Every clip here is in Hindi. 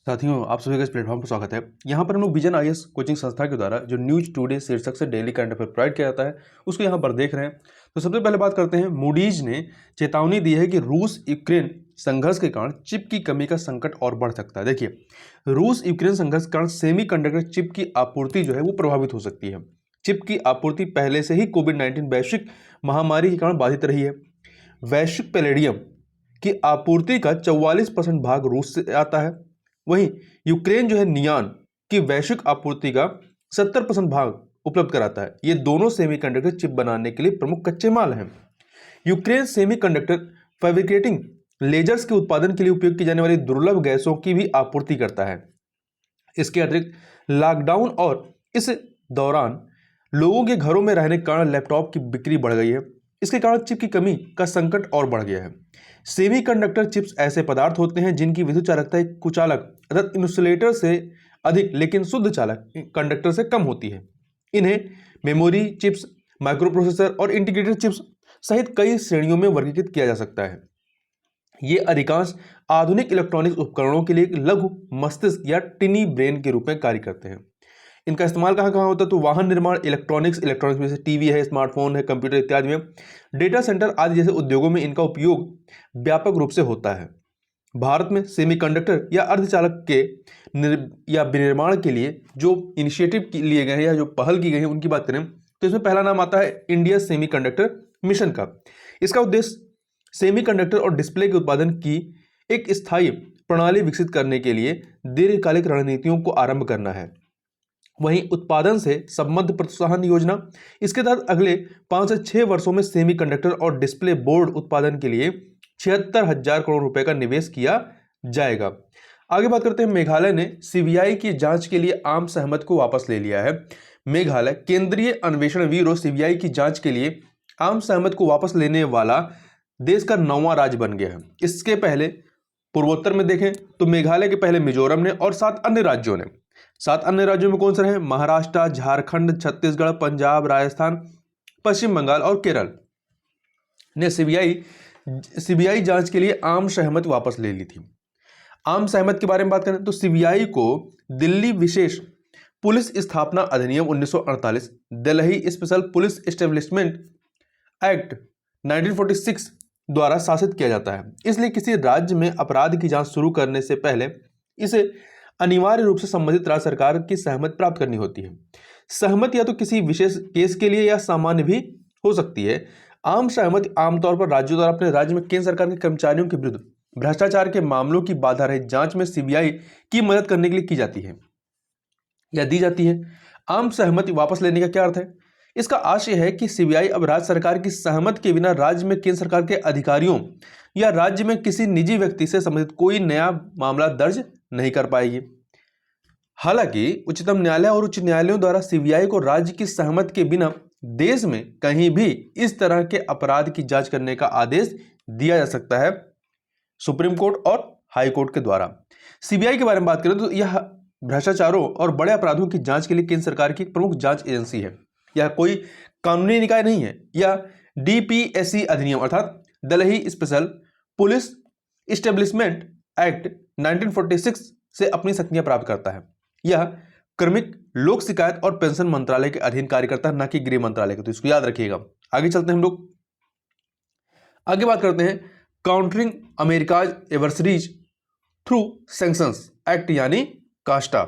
साथियों, आप सभी का इस प्लेटफॉर्म पर स्वागत है। यहाँ पर हम लोग विजन आईएएस कोचिंग संस्था के द्वारा जो न्यूज टुडे शीर्षक से डेली करंट अफेयर प्रोवाइड किया जाता है उसको यहाँ पर देख रहे हैं। तो सबसे पहले बात करते हैं, मूडीज ने चेतावनी दी है कि रूस यूक्रेन संघर्ष के कारण चिप की कमी का संकट और बढ़ सकता है। देखिए, रूस यूक्रेन संघर्ष के कारण सेमीकंडक्टर चिप की आपूर्ति जो है वो प्रभावित हो सकती है। चिप की आपूर्ति पहले से ही कोविड-19 वैश्विक महामारी के कारण बाधित रही है। वैश्विक पैलेडियम की आपूर्ति का 44% भाग रूस से आता है। वहीं यूक्रेन जो है नियान की वैश्विक आपूर्ति का 70% भाग उपलब्ध कराता है। ये दोनों सेमीकंडक्टर चिप बनाने के लिए प्रमुख कच्चे माल हैं। यूक्रेन सेमीकंडक्टर फैब्रिकेटिंग लेजर्स के उत्पादन के लिए उपयोग की जाने वाली दुर्लभ गैसों की भी आपूर्ति करता है। इसके अतिरिक्त लॉकडाउन और इस दौरान लोगों के घरों में रहने के कारण लैपटॉप की बिक्री बढ़ गई है। इसके कारण चिप की कमी का संकट और बढ़ गया है। सेमीकंडक्टर चिप्स ऐसे पदार्थ होते हैं जिनकी विद्युत चालकता एक कुचालक अर्थात इंसुलेटर से अधिक लेकिन शुद्ध चालक कंडक्टर से कम होती है। इन्हें मेमोरी चिप्स, माइक्रोप्रोसेसर और इंटीग्रेटेड चिप्स सहित कई श्रेणियों में वर्गीकृत किया जा सकता है। ये अधिकांश आधुनिक इलेक्ट्रॉनिक्स उपकरणों के लिए एक लघु मस्तिष्क या टिनी ब्रेन के रूप में कार्य करते हैं। इनका इस्तेमाल कहाँ कहाँ होता है? तो वाहन निर्माण, इलेक्ट्रॉनिक्स में से टीवी है, स्मार्टफोन है, कंप्यूटर इत्यादि में, डेटा सेंटर आदि जैसे उद्योगों में इनका उपयोग व्यापक रूप से होता है। भारत में सेमीकंडक्टर या अर्धचालक के विनिर्माण के लिए जो इनिशिएटिव लिए गए हैं या जो पहल की गई है उनकी बात करें तो इसमें पहला नाम आता है इंडिया सेमीकंडक्टर मिशन का। इसका उद्देश्य सेमीकंडक्टर और डिस्प्ले के उत्पादन की एक स्थायी प्रणाली विकसित करने के लिए दीर्घकालिक रणनीतियों को आरंभ करना है। वहीं उत्पादन से संबद्ध प्रोत्साहन योजना, इसके तहत अगले 5 से 6 वर्षों में सेमीकंडक्टर और डिस्प्ले बोर्ड उत्पादन के लिए 76,000 करोड़ रुपए का निवेश किया जाएगा। आगे बात करते हैं, मेघालय ने सीबीआई की जांच के लिए आम सहमति को वापस ले लिया है। मेघालय केंद्रीय अन्वेषण ब्यूरो सीबीआई की जांच के लिए आम सहमति को वापस लेने वाला देश का 9वां राज्य बन गया है। इसके पहले पूर्वोत्तर में देखें तो मेघालय के पहले मिजोरम ने और 7 अन्य राज्यों ने। 7 अन्य राज्यों में कौन से रहे? महाराष्ट्र, झारखंड, छत्तीसगढ़, पंजाब, राजस्थान, पश्चिम बंगाल और केरल ने सीबीआई जांच के लिए आम सहमति वापस ले ली थी। आम सहमति के बारे में बात करें तो सीबीआई को दिल्ली विशेष पुलिस स्थापना अधिनियम 1948, Delhi special police establishment act 1946 द्वारा शासित किया जाता है। इसलिए किसी राज्य में अपराध की जांच शुरू करने से पहले इसे अनिवार्य रूप से संबंधित राज्य सरकार की सहमति प्राप्त करनी होती है। सहमति या तो किसी विशेष केस के लिए या सामान्य भी हो सकती है। आम सहमति आमतौर पर राज्यों द्वारा अपने राज्य में केंद्र सरकार के कर्मचारियों के विरुद्ध भ्रष्टाचार के मामलों की बाधा रहित जांच में सीबीआई की मदद करने के लिए की जाती है या दी जाती है। आम सहमति वापस लेने का क्या अर्थ है? इसका आशय है कि सीबीआई अब राज्य सरकार की सहमति के बिना राज्य में केंद्र सरकार के अधिकारियों या राज्य में किसी निजी व्यक्ति से संबंधित कोई नया मामला दर्ज नहीं कर पाएगी। हालांकि उच्चतम न्यायालय और उच्च न्यायालयों द्वारा सीबीआई को राज्य की सहमति के बिना देश में कहीं भी इस तरह के अपराध की जांच करने का आदेश दिया जा सकता है, सुप्रीम कोर्ट और हाई कोर्ट के द्वारा। सीबीआई के बारे में बात करें तो यह भ्रष्टाचारों और बड़े अपराधों की जांच के लिए केंद्र सरकार की प्रमुख जांच एजेंसी है। यह कोई कानूनी निकाय नहीं है। यह डीपीएससी अधिनियम अर्थात Delhi special police establishment act 1946 से अपनी शक्तियां प्राप्त करता है। यह क्रमिक लोक शिकायत और पेंशन मंत्रालय के अधीन कार्य करता है, न कि गृह मंत्रालय के। तो इसको याद रखिएगा। आगे चलते हैं हम लोग, आगे बात करते हैं countering America's adversaries through sanctions act यानी कास्टा।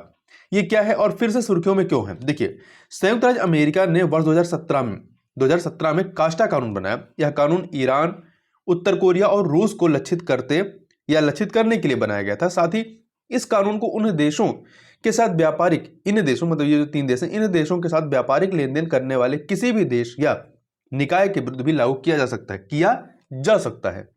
ये क्या है और फिर से सुर्खियों में क्यों है? देखिए, संयुक्त राज्य अमेरिका ने वर्ष 2017 में कास्टा कानून बनाया। यह कानून ईरान, उत्तर कोरिया और रूस को लक्षित करने के लिए बनाया गया था। साथ ही इस कानून को उन देशों के साथ व्यापारिक, इन देशों मतलब ये जो 3 देश हैं, इन देशों के साथ व्यापारिक लेन देन करने वाले किसी भी देश या निकाय के विरुद्ध भी लागू किया जा सकता है।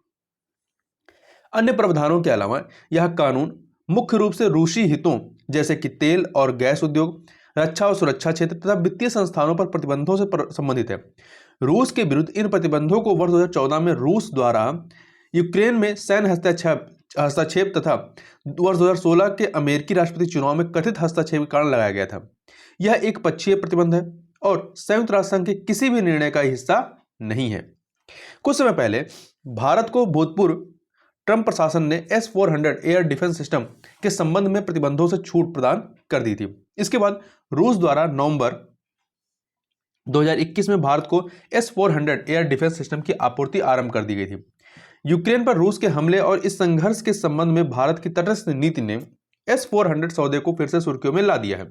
अन्य प्रावधानों के अलावा यह कानून मुख्य रूप से रूसी हितों जैसे कि तेल और गैस उद्योग, रक्षा और सुरक्षा क्षेत्र तथा वित्तीय संस्थानों पर प्रतिबंधों से संबंधित है। रूस के विरुद्ध इन प्रतिबंधों को वर्ष 2014 में रूस द्वारा यूक्रेन में सैन्य हस्तक्षेप तथा वर्ष 2016 के अमेरिकी राष्ट्रपति चुनाव में कथित हस्तक्षेप के कारण लगाया गया था। यह एक पक्षीय प्रतिबंध है और संयुक्त राष्ट्र संघ के किसी भी निर्णय का हिस्सा नहीं है। कुछ समय पहले भारत को भूतपूर्व ट्रंप प्रशासन ने S-400 एयर डिफेंस सिस्टम के संबंध में प्रतिबंधों से छूट प्रदान कर दी थी। इसके बाद रूस द्वारा नवंबर 2021 में भारत को S-400 एयर डिफेंस सिस्टम की आपूर्ति आरंभ कर दी गई थी। यूक्रेन पर रूस के हमले और इस संघर्ष के संबंध में भारत की तटस्थ नीति ने S-400 सौदे को फिर से सुर्खियों में ला दिया है।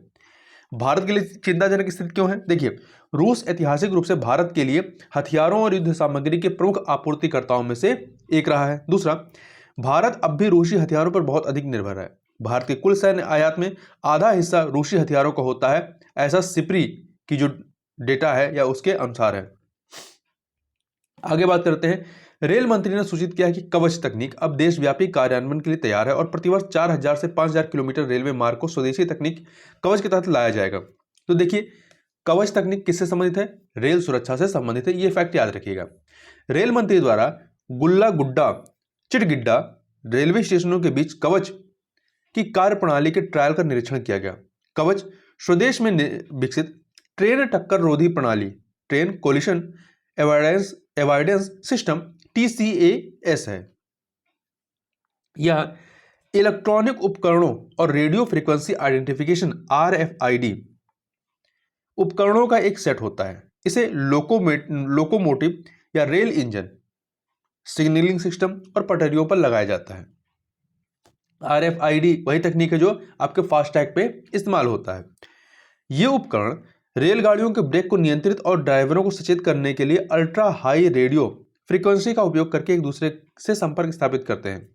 भारत के लिए चिंताजनक स्थिति क्यों है? देखिए, रूस ऐतिहासिक रूप से भारत के लिए हथियारों और युद्ध सामग्री के प्रमुख आपूर्तिकर्ताओं में से एक रहा है। दूसरा, भारत अब भी रूसी हथियारों पर बहुत अधिक निर्भर है। भारत के कुल सैन्य आयात में आधा हिस्सा रूसी हथियारों का होता है, ऐसा सिप्री की जो डेटा है या उसके अनुसार है। आगे बात करते हैं। रेल मंत्री ने सूचित किया कि कवच तकनीक अब देशव्यापी कार्यान्वयन के लिए तैयार है और प्रतिवर्ष 4000 से 5000 किलोमीटर रेलवे मार्ग को स्वदेशी तकनीक कवच के तहत लाया जाएगा। तो देखिए, कवच तकनीक किससे संबंधित है? रेल सुरक्षा से संबंधित है, ये फैक्ट याद रखिएगा। रेल मंत्री द्वारा गुल्ला गुड्डा चिटगिड्डा रेलवे स्टेशनों के बीच कवच की कार्य प्रणाली के ट्रायल का निरीक्षण किया गया। कवच स्वदेश में विकसित ट्रेन टक्कर रोधी प्रणाली, train collision avoidance system TCAS है। यह इलेक्ट्रॉनिक उपकरणों और रेडियो फ्रीक्वेंसी आइडेंटिफिकेशन RFID उपकरणों का एक सेट होता है। इसे लोकोमोटिव या रेल इंजन, सिग्नलिंग सिस्टम और पटरियों पर लगाया जाता है। RFID वही तकनीक है जो आपके फास्टैग पे इस्तेमाल होता है। ये उपकरण रेलगाड़ियों के ब्रेक को नियंत्रित और ड्राइवरों को सचेत करने के लिए अल्ट्रा हाई रेडियो फ्रीक्वेंसी का उपयोग करके एक दूसरे से संपर्क स्थापित करते हैं।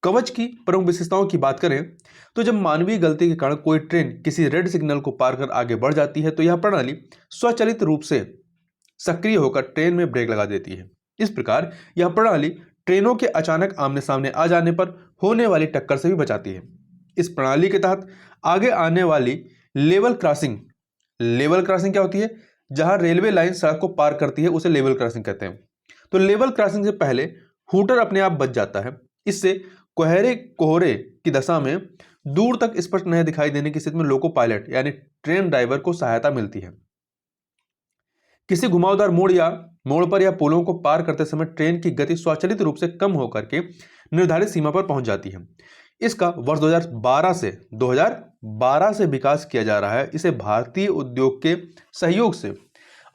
कवच की प्रमुख विशेषताओं की बात करें तो जब मानवीय गलती के कारण कोई ट्रेन किसी रेड सिग्नल को पार कर आगे बढ़ जाती है तो यह प्रणाली स्वचालित रूप से सक्रिय होकर ट्रेन में ब्रेक लगा देती है। इस प्रकार यह प्रणाली ट्रेनों के अचानक आमने सामने आ जाने पर होने वाली टक्कर से भी बचाती है। इस प्रणाली के तहत आगे आने वाली लेवल क्रॉसिंग क्या होती है? जहां रेलवे लाइन सड़क को पार करती है उसे लेवल क्रॉसिंग कहते हैं। तो लेवल क्रॉसिंग से पहले हूटर अपने आप बच जाता है। इससे कोहरे की दशा में दूर तक स्पष्ट नहीं दिखाई देने की स्थिति में लोको पायलट यानी ट्रेन ड्राइवर को सहायता मिलती है। किसी घुमावदार मोड़ पर या पुलों को पार करते समय ट्रेन की गति स्वचालित रूप से कम होकर के निर्धारित सीमा पर पहुंच जाती है। इसका वर्ष 2012 से विकास किया जा रहा है। इसे भारतीय उद्योग के सहयोग से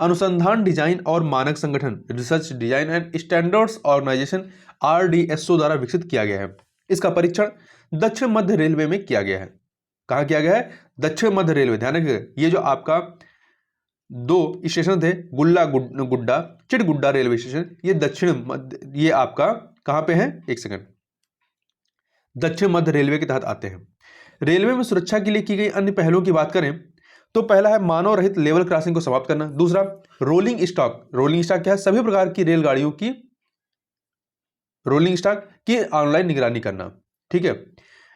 अनुसंधान डिजाइन और मानक संगठन research design and standards organisation RDSO द्वारा विकसित किया गया है। इसका परीक्षण दक्षिण मध्य रेलवे में किया गया है। कहां किया गया है? दक्षिण मध्य रेलवे। ध्यान रखिएगा, ये जो आपका 2 स्टेशन थे, गुल्ला गुड्डा चिटगुड्डा रेलवे स्टेशन, ये दक्षिण मध्य, ये आपका कहां पे है? एक सेकंड, दक्षिण मध्य रेलवे के तहत आते हैं। रेलवे में सुरक्षा के लिए की गई अन्य पहलों की बात करें तो पहला है मानव रहित लेवल क्रॉसिंग को समाप्त करना। दूसरा, रोलिंग स्टॉक क्या है? सभी प्रकार की रेलगाड़ियों की रोलिंग स्टॉक की ऑनलाइन निगरानी करना। ठीक है।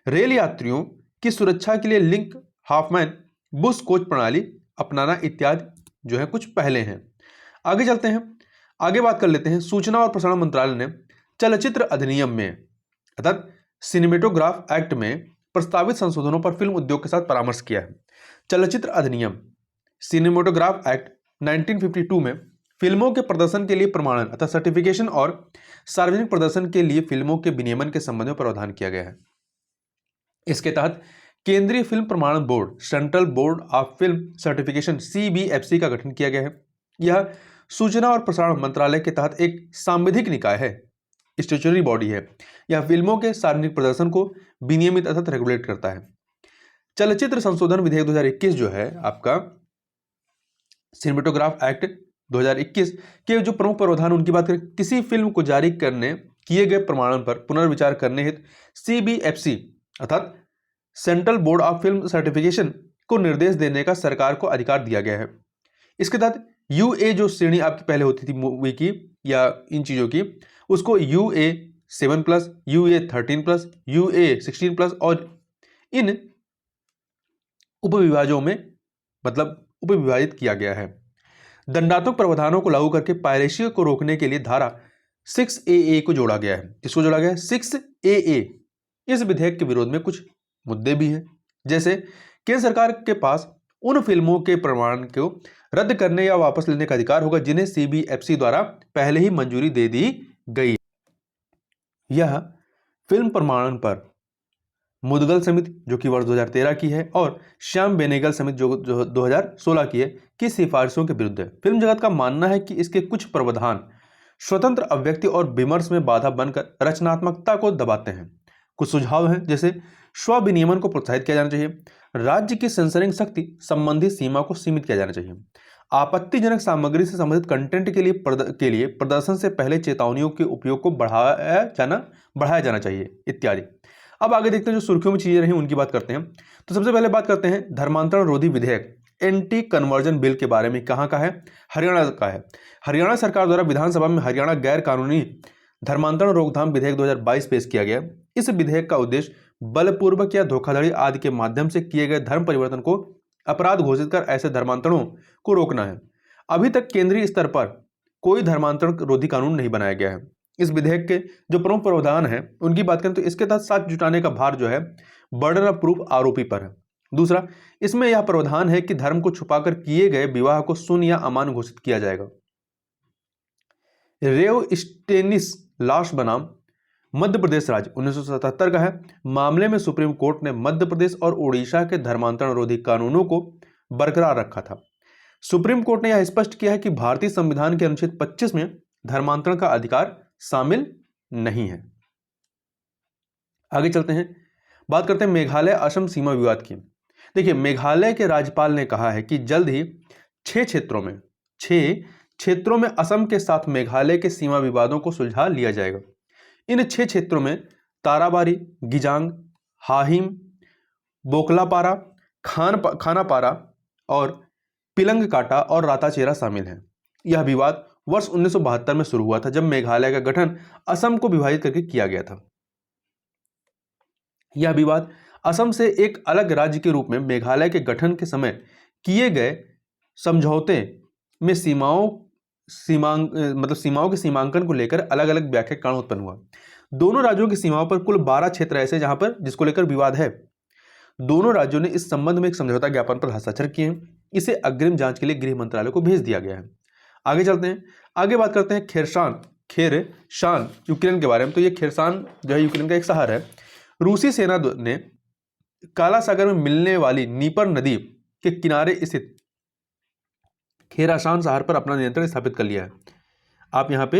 रेल यात्रियों की सुरक्षा के लिए लिंक हाफमैन बुश कोच प्रणाली अपनाना इत्यादि जो है कुछ पहले हैं। आगे चलते हैं, आगे बात कर लेते हैं। सूचना और प्रसारण मंत्रालय ने चलचित्र अधिनियम में अर्थात सिनेमेटोग्राफ एक्ट में प्रस्तावित संशोधनों पर फिल्म उद्योग के साथ परामर्श किया है। चलचित्र अधिनियम सिनेमेटोग्राफ एक्ट 1952 में फिल्मों के प्रदर्शन के लिए प्रमाणन अर्थात सर्टिफिकेशन और सार्वजनिक प्रदर्शन के लिए फिल्मों के विनियमन के संबंध में प्रावधान किया गया है। इसके तहत केंद्रीय फिल्म प्रमाणन board central board of film certification CBFC का गठन किया गया है। यह सूचना और प्रसारण मंत्रालय के तहत एक सांविधिक निकाय है, स्टैट्यूटरी बॉडी है। यह फिल्मों के सार्वजनिक प्रदर्शन को विनियमित अर्थात रेगुलेट करता है। चलचित्र संशोधन विधेयक 2021 जो है आपका सिनेमेटोग्राफ एक्ट 2021 के जो प्रमुख प्रावधान उनकी बात करें, किसी फिल्म को जारी करने किए गए प्रमाणन पर पुनर्विचार करने हेतु CBFC अर्थात central board of film certification को निर्देश देने का सरकार को अधिकार दिया गया है। इसके तहत UA जो श्रेणी आपकी पहले होती थी मूवी की या इन चीजों की, उसको UA 7+, UA 13+, UA 16+ और इन उपविभाजों में मतलब उपविभाजित किया गया है। दंडात्मक प्रावधानों को लागू करके पायरेसी को रोकने के लिए धारा 6AA को जोड़ा गया है। इसको जोड़ा गया है 6AA। इस विधेयक के विरोध में कुछ मुद्दे भी हैं, जैसे केंद्र सरकार के पास उन फिल्मों के प्रमाणन को रद्द करने या वापस लेने का अधिकार होगा जिन्हें CBFC द्वारा पहले ही मंजूरी दे दी गई। यह फिल्म प्रमाणन पर मुदगल समिति जो कि वर्ष 2013 की है और श्याम बेनेगल समिति जो 2016 की है की सिफारिशों के विरुद्ध है। फिल्म जगत का मानना है कि इसके कुछ प्रावधान स्वतंत्र अभिव्यक्ति और विमर्श में बाधा बनकर रचनात्मकता को दबाते हैं। कुछ सुझाव हैं जैसे स्व विनियमन को प्रोत्साहित किया जाना चाहिए, राज्य की सेंसरिंग शक्ति संबंधी सीमा को सीमित किया जाना चाहिए, आपत्तिजनक सामग्री से संबंधित कंटेंट के लिए प्रदर्शन से पहले चेतावनियों के उपयोग को बढ़ाया जाना चाहिए इत्यादि। अब आगे देखते हैं जो सुर्खियों में चीजें रही उनकी बात करते हैं। तो सबसे पहले बात करते हैं धर्मांतरण रोधी विधेयक एंटी कन्वर्जन बिल के बारे में। कहाँ का है? हरियाणा का है। हरियाणा सरकार द्वारा विधानसभा में हरियाणा गैर कानूनी धर्मांतरण रोकथाम विधेयक 2022 पेश किया गया। इस विधेयक का उद्देश्य बलपूर्वक या धोखाधड़ी आदि के माध्यम से किए गए धर्म परिवर्तन को अपराध घोषित कर ऐसे धर्मांतरणों को रोकना है। अभी तक केंद्रीय स्तर पर कोई धर्मांतरण रोधी कानून नहीं बनाया गया है। इस विधेयक के जो प्रमुख प्रावधान है उनकी बात करें तो इसके तहत साक्ष्य जुटाने का भार जो है बर्डन ऑफ प्रूफ आरोपी पर है। दूसरा, इसमें यह प्रावधान है कि धर्म को छुपाकर किए गए विवाह को शून्य या अमान्य घोषित किया जाएगा। रेव स्टेनिस लाश बनाम मध्य प्रदेश राज्य 1977 का है। मामले में सुप्रीम कोर्ट ने मध्य प्रदेश और उड़ीसा के धर्मांतरण रोधी कानूनों को बरकरार रखा था। सुप्रीम कोर्ट ने यह स्पष्ट किया है कि भारतीय संविधान के अनुच्छेद 25 में धर्मांतरण का अधिकार शामिल नहीं है। आगे चलते हैं, बात करते हैं मेघालय असम सीमा विवाद की। देखिए, मेघालय के राज्यपाल ने कहा है कि जल्द ही 6 क्षेत्रों में असम के साथ मेघालय के सीमा विवादों को सुलझा लिया जाएगा। इन 6 क्षेत्रों में ताराबारी, गिजांग, हाहिम, बोकलापारा, खानापारा और पिलंगकाटा और राताचेरा शामिल हैं। यह विवाद वर्ष 1972 में शुरू हुआ था जब मेघालय का गठन असम को विभाजित करके किया गया था। यह विवाद असम से एक अलग राज्य के रूप में मेघालय के गठन के समय किए गए समझौते में सीमाओं के सीमांकन को लेकर अलग अलग व्याख्या के कारण उत्पन्न हुआ। दोनों राज्यों की सीमाओं पर कुल 12 क्षेत्र ऐसे जहां पर जिसको लेकर विवाद है। दोनों राज्यों ने इस संबंध में एक समझौता ज्ञापन पर हस्ताक्षर किए हैं। इसे अग्रिम जांच के लिए गृह मंत्रालय को भेज दिया गया है। आगे चलते हैं, आगे बात करते हैं खेरसान यूक्रेन के बारे में। तो ये खेरसान जो है यूक्रेन का एक शहर है। रूसी सेना ने काला सागर में मिलने वाली नीपर नदी के किनारे स्थित खेरासान शहर पर अपना नियंत्रण स्थापित कर लिया है। आप यहाँ पे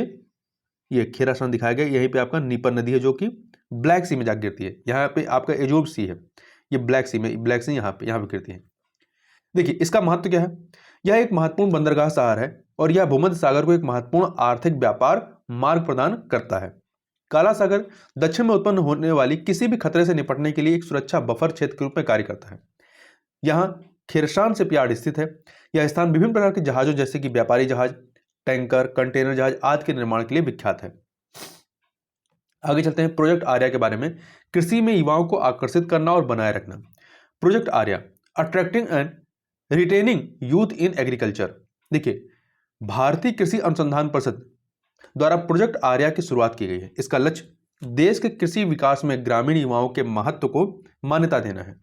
ये खेरासान दिखाया गया, यहीं पे आपका नीपर नदी है जो कि ब्लैक सी में जाकर गिरती है। यहाँ पे आपका एजोब सी है, ये ब्लैक सी यहाँ पे गिरती है। देखिए इसका महत्व क्या है। यह एक महत्वपूर्ण बंदरगाह शहर है और यह भूमध्य सागर को एक महत्वपूर्ण आर्थिक व्यापार मार्ग प्रदान करता है। काला सागर दक्षिण में उत्पन्न होने वाली किसी भी खतरे से निपटने के लिए एक सुरक्षा बफर क्षेत्र के रूप में कार्य करता है। यहाँ खेरसान शिपयार्ड स्थित है। यह स्थान विभिन्न प्रकार के जहाजों जैसे कि व्यापारी जहाज, टैंकर, कंटेनर जहाज आदि के निर्माण के लिए विख्यात है। आगे चलते हैं प्रोजेक्ट आर्या के बारे में। कृषि में युवाओं को आकर्षित करना और बनाए रखना। Project Arya attracting and retaining youth in agriculture. देखिए, भारतीय कृषि अनुसंधान परिषद द्वारा प्रोजेक्ट आर्या की शुरुआत की गई है। इसका लक्ष्य देश के कृषि विकास में ग्रामीण युवाओं के महत्व को मान्यता देना है।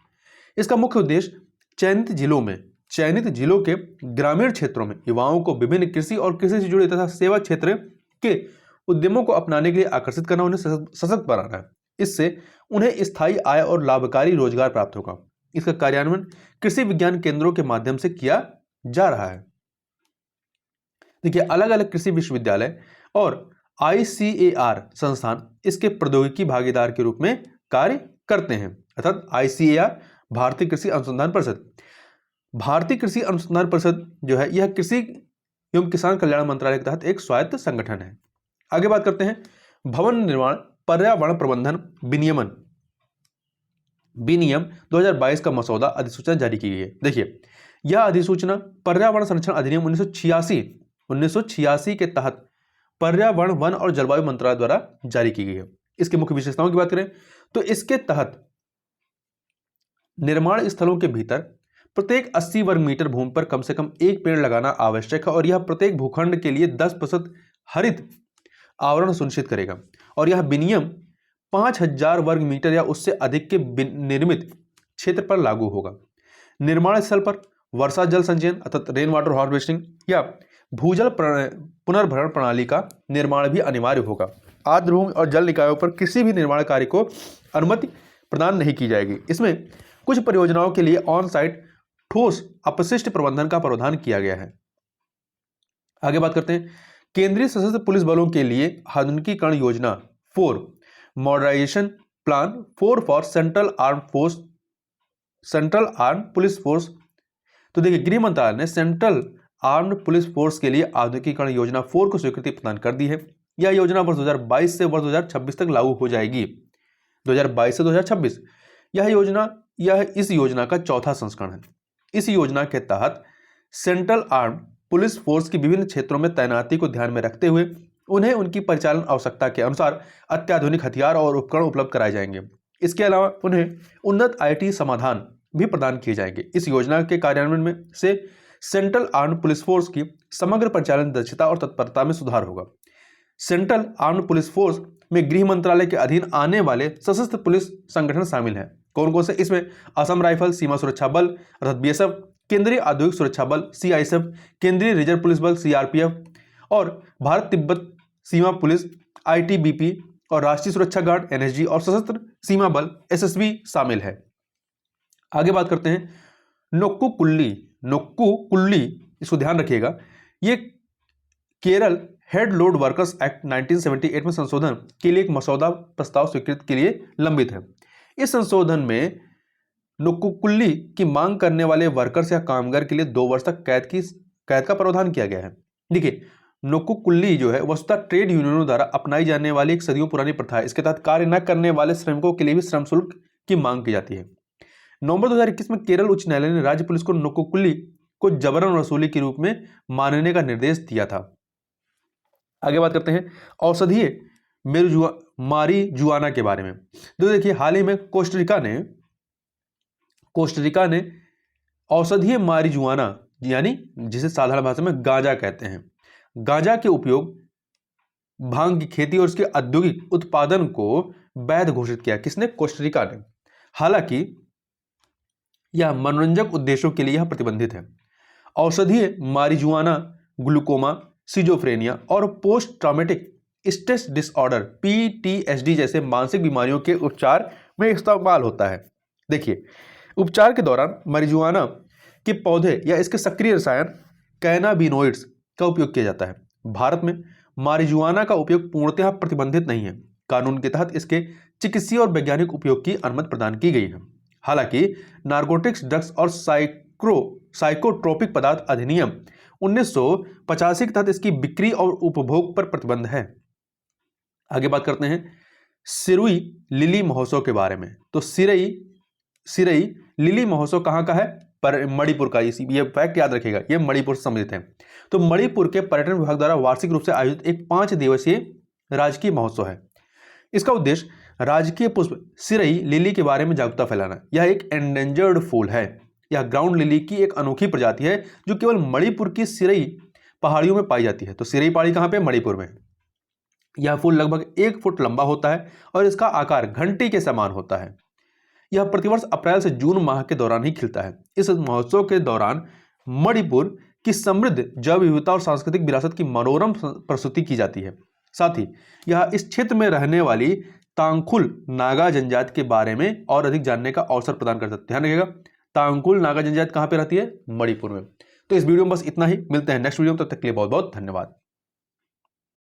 इसका मुख्य उद्देश्य चयनित जिलों के ग्रामीण क्षेत्रों में युवाओं को विभिन्न कृषि और कृषि से जुड़े तथा सेवा क्षेत्र के उद्यमों को अपनाने के लिए आकर्षित करना, उन्हें सशक्त बनाना है। इससे उन्हें स्थायी आय और लाभकारी रोजगार प्राप्त होगा। इसका कार्यान्वयन कृषि विज्ञान केंद्रों के माध्यम से किया जा रहा है। देखिए, अलग अलग कृषि विश्वविद्यालय और ICAR संस्थान इसके प्रौद्योगिकी भागीदार के रूप में कार्य करते हैं। अर्थात ICAR भारतीय कृषि अनुसंधान परिषद। भारतीय कृषि अनुसंधान परिषद जो है यह कृषि एवं किसान कल्याण मंत्रालय के तहत एक स्वायत्त संगठन है। आगे बात करते हैं भवन निर्माण पर्यावरण प्रबंधन विनियम 2022 का मसौदा अधिसूचना जारी की गई है। देखिए, यह अधिसूचना पर्यावरण संरक्षण अधिनियम 1986 के तहत पर्यावरण, वन और जलवायु मंत्रालय द्वारा जारी की गई है। इसकी मुख्य विशेषताओं की बात करें तो इसके तहत निर्माण स्थलों के भीतर प्रत्येक 80 वर्ग मीटर भूमि पर कम से कम एक पेड़ लगाना आवश्यक है और यह प्रत्येक भूखंड के लिए 10% हरित आवरण सुनिश्चित करेगा। और यह विनियम 5000 वर्ग मीटर या उससे अधिक के निर्मित क्षेत्र पर लागू होगा। निर्माण स्थल पर वर्षा जल संचयन अर्थात रेन वाटर हार्वेस्टिंग या भूजल पुनर्भरण प्रणाली का निर्माण भी अनिवार्य होगा। आर्द्र भूमि और जल निकायों पर किसी भी निर्माण कार्य को अनुमति प्रदान नहीं की जाएगी। इसमें कुछ परियोजनाओं के लिए ऑन साइट ठोस अपशिष्ट प्रबंधन का प्रावधान किया गया है। आगे बात करते हैं केंद्रीय सशस्त्र पुलिस बलों के लिए आधुनिकीकरण योजना 4 modernisation plan 4 for central arm police force. तो देखिए गृह मंत्रालय ने सेंट्रल आर्म्ड पुलिस फोर्स के लिए आधुनिकीकरण योजना 4 को स्वीकृति प्रदान कर दी है। यह योजना वर्ष 2022 से वर्ष 2026 तक लागू हो जाएगी। 2022 से 2026 यह इस योजना का चौथा संस्करण है। इस योजना के तहत सेंट्रल आर्म्ड पुलिस फोर्स की विभिन्न क्षेत्रों में तैनाती को ध्यान में रखते हुए उन्हें उनकी परिचालन आवश्यकता के अनुसार अत्याधुनिक हथियार और उपकरण उपलब्ध कराए जाएंगे। इसके अलावा उन्हें उन्नत IT समाधान भी प्रदान किए जाएंगे। इस योजना के कार्यान्वयन में से सेंट्रल आर्म्ड पुलिस फोर्स की समग्र परिचालन दक्षता और तत्परता में सुधार होगा। सेंट्रल आर्म्ड पुलिस फोर्स में गृह मंत्रालय के अधीन आने वाले सशस्त्र पुलिस संगठन शामिल हैं। कौन कौन से? इसमें असम राइफल सीमा सुरक्षा बल अर्थात BSF, केंद्रीय औद्योगिक सुरक्षा बल CISF, केंद्रीय रिजर्व पुलिस बल CRPF और भारत तिब्बत सीमा पुलिस ITBP और राष्ट्रीय सुरक्षा गार्ड NSG और सशस्त्र सीमा बल SSB शामिल है। आगे बात करते हैं नोक्कू कुल्ली, इसको ध्यान रखिएगा। ये Kerala head load workers act 1978 में संशोधन के लिए एक मसौदा प्रस्ताव स्वीकृत के लिए लंबित है। इस संशोधन में नोक्कुकुल्ली की मांग करने वाले वर्कर्स या कामगार के लिए 2 वर्ष तक कैद का प्रावधान किया गया है। देखिए नोक्कुकुल्ली जो है वस्तुतः ट्रेड यूनियनों द्वारा अपनाई जाने वाली एक सदियों पुरानी प्रथा है। इसके तहत कार्य न करने वाले श्रमिकों के लिए भी श्रम शुल्क की मांग की जाती है। नवंबर 2021 में केरल उच्च न्यायालय ने राज्य पुलिस को नोक्कुकुल्ली को जबरन वसूली के रूप में मानने का निर्देश दिया था। आगे बात करते हैं औषधीय मारिजुआना के बारे में। तो देखिए हाल ही में कोस्टरिका ने औषधीय मारिजुआना यानी जिसे साधारण भाषा में गांजा कहते हैं, गांजा के उपयोग, भांग की खेती और उसके औद्योगिक उत्पादन को वैध घोषित किया। किसने? कोस्टरिका ने। हालांकि यह मनोरंजक उद्देश्यों के लिए यह प्रतिबंधित है। औषधीय मारिजुआना ग्लूकोमा, सिजोफ्रेनिया और post traumatic stress disorder PTSD जैसे मानसिक बीमारियों के उपचार में इस्तेमाल होता है। देखिए उपचार के दौरान मारिजुआना के पौधे या इसके सक्रिय रसायन कैनाबिनोइड्स का उपयोग किया जाता है। भारत में मारिजुआना का उपयोग पूर्णतः प्रतिबंधित नहीं है। कानून के तहत इसके चिकित्सीय और वैज्ञानिक उपयोग की अनुमति प्रदान की गई है। हालांकि नार्कोटिक्स ड्रग्स और साइकोट्रोपिक पदार्थ अधिनियम 1985 के तहत इसकी बिक्री और उपभोग पर प्रतिबंध है। आगे बात करते हैं सिरुई लिली महोत्सव के बारे में। तो सिरई लिली महोत्सव कहाँ का है? पर मणिपुर का। ये फैक्ट याद रखिएगा, ये मणिपुर से संबंधित है। तो मणिपुर के पर्यटन विभाग द्वारा वार्षिक रूप से आयोजित एक 5 दिवसीय राजकीय महोत्सव है। इसका उद्देश्य राजकीय पुष्प सिरई लिली के बारे में जागरूकता फैलाना। यह एक एंडेंजर्ड फूल है। यह ग्राउंड लिली की एक अनोखी प्रजाति है जो केवल मणिपुर की सिरई पहाड़ियों में पाई जाती है। तो सिरई पहाड़ी कहाँ पे? मणिपुर में। यह फूल लगभग 1 फुट लंबा होता है और इसका आकार घंटी के समान होता है। यह प्रतिवर्ष अप्रैल से जून माह के दौरान ही खिलता है। इस महोत्सव के दौरान मणिपुर की समृद्ध जैव विविधता और सांस्कृतिक विरासत की मनोरम प्रस्तुति की जाती है। साथ ही यह इस क्षेत्र में रहने वाली तांगखुल नागा जनजाति के बारे में और अधिक जानने का अवसर प्रदान करता है। ध्यान रखिएगा, तांगखुल नागा जनजाति कहाँ पे रहती है? मणिपुर में। तो इस वीडियो में बस इतना ही। मिलते हैं नेक्स्ट वीडियो में, तब तक के लिए बहुत बहुत धन्यवाद।